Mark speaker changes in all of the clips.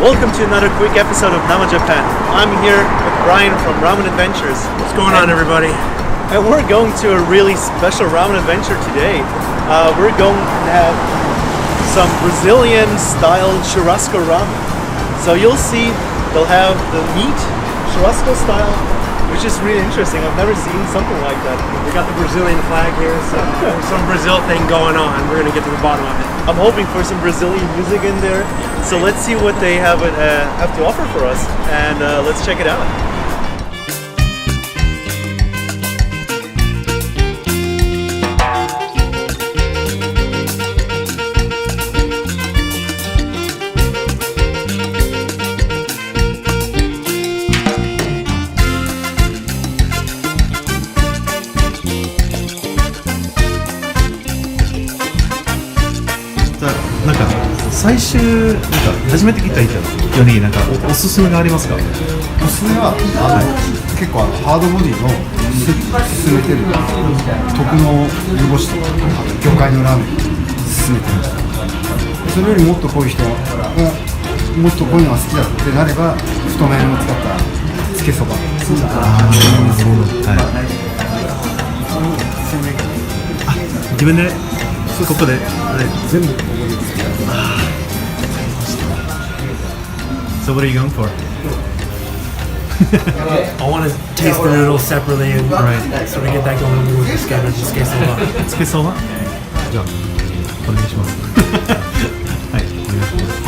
Speaker 1: Welcome to another quick episode of Nama Japan. I'm here with Brian from Ramen Adventures.
Speaker 2: What's going on, everybody?
Speaker 1: And we're going to a really special ramen adventure today. We're going to have some Brazilian style churrasco ramen. So you'll see they'll have the meat churrasco style, which is really interesting. I've never seen something like that.
Speaker 2: We got the Brazilian flag here, so there's some Brazil thing going on. We're gonna get to the bottom of it.
Speaker 1: I'm hoping for some Brazilian music in there. So let's see what they have to offer for us, and let's check it out.
Speaker 3: 最終初めて来た人よりおすすめがありますか？
Speaker 4: おすすめは結構ハードボディの進めてる特の煮干しとか魚介のラーメン進めてる。それよりもっとこういう人がもっとこういうのが好きだってなれば太麺を使ったつけそば。
Speaker 3: 自分でここで
Speaker 4: 全部。
Speaker 3: So what are you going for?
Speaker 2: I want to taste the noodles separately, and so we get that going with the skewer, skewer.
Speaker 3: つけそば？じゃあお願いします。はい、お願いします。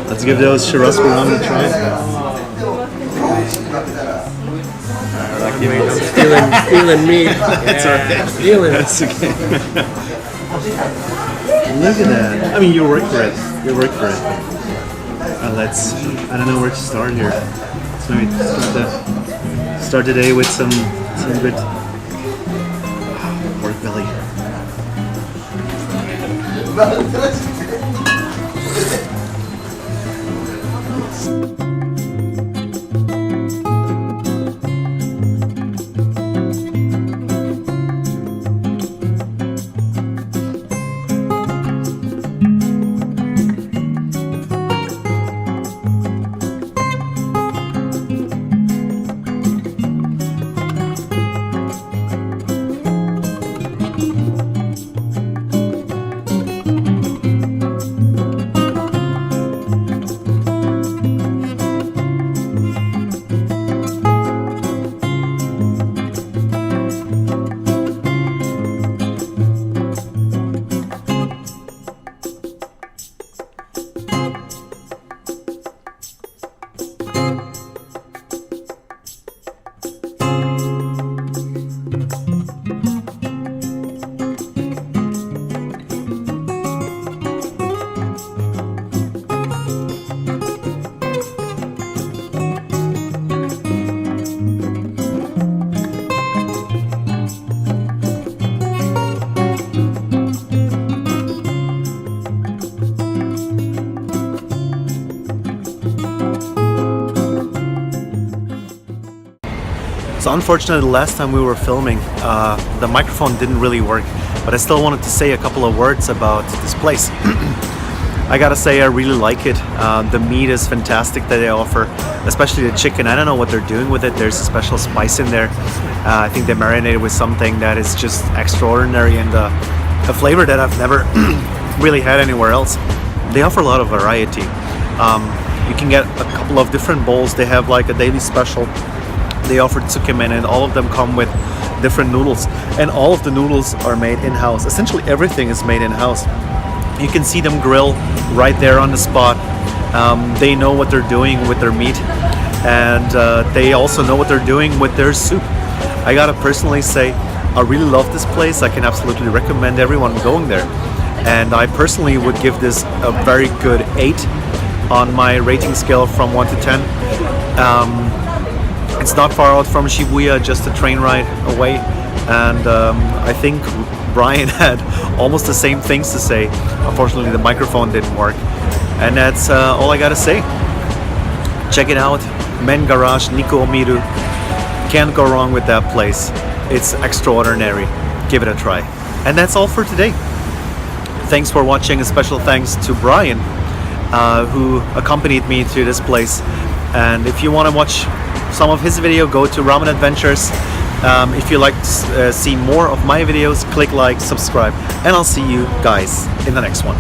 Speaker 1: Let's give those churrasco ramen a try.
Speaker 2: Stealing meat. Yeah, stealing.
Speaker 1: That's okay. Look at that. I mean, you work for it. You work for it. I don't know where to start here. So maybe start the day with some good pork belly. So unfortunately, the last time we were filming, the microphone didn't really work, but I still wanted to say a couple of words about this place. I gotta say, I really like it. The meat is fantastic that they offer, especially the chicken. I don't know what they're doing with it. There's a special spice in there. I think they marinate it with something that is just extraordinary and a flavor that I've never really had anywhere else. They offer a lot of variety. You can get a couple of different bowls. They have like a daily special. They offer tsukemen, and all of them come with different noodles. And all of the noodles are made in-house. Essentially everything is made in-house. You can see them grill right there on the spot. They know what they're doing with their meat, and they also know what they're doing with their soup. I gotta personally say, I really love this place. I can absolutely recommend everyone going there. And I personally would give this a very good 8 on my rating scale from 1 to 10. It's not far out from Shibuya, just a train ride away. And I think Brian had almost the same things to say. Unfortunately, the microphone didn't work. And that's all I gotta say. Check it out. Men Garage Niku Miru. Can't go wrong with that place. It's extraordinary. Give it a try. And that's all for today. Thanks for watching. A special thanks to Brian, who accompanied me to this place. And if you want to watch some of his video, go to Ramen Adventures. If you like to see more of my videos, click like, subscribe, and I'll see you guys in the next one.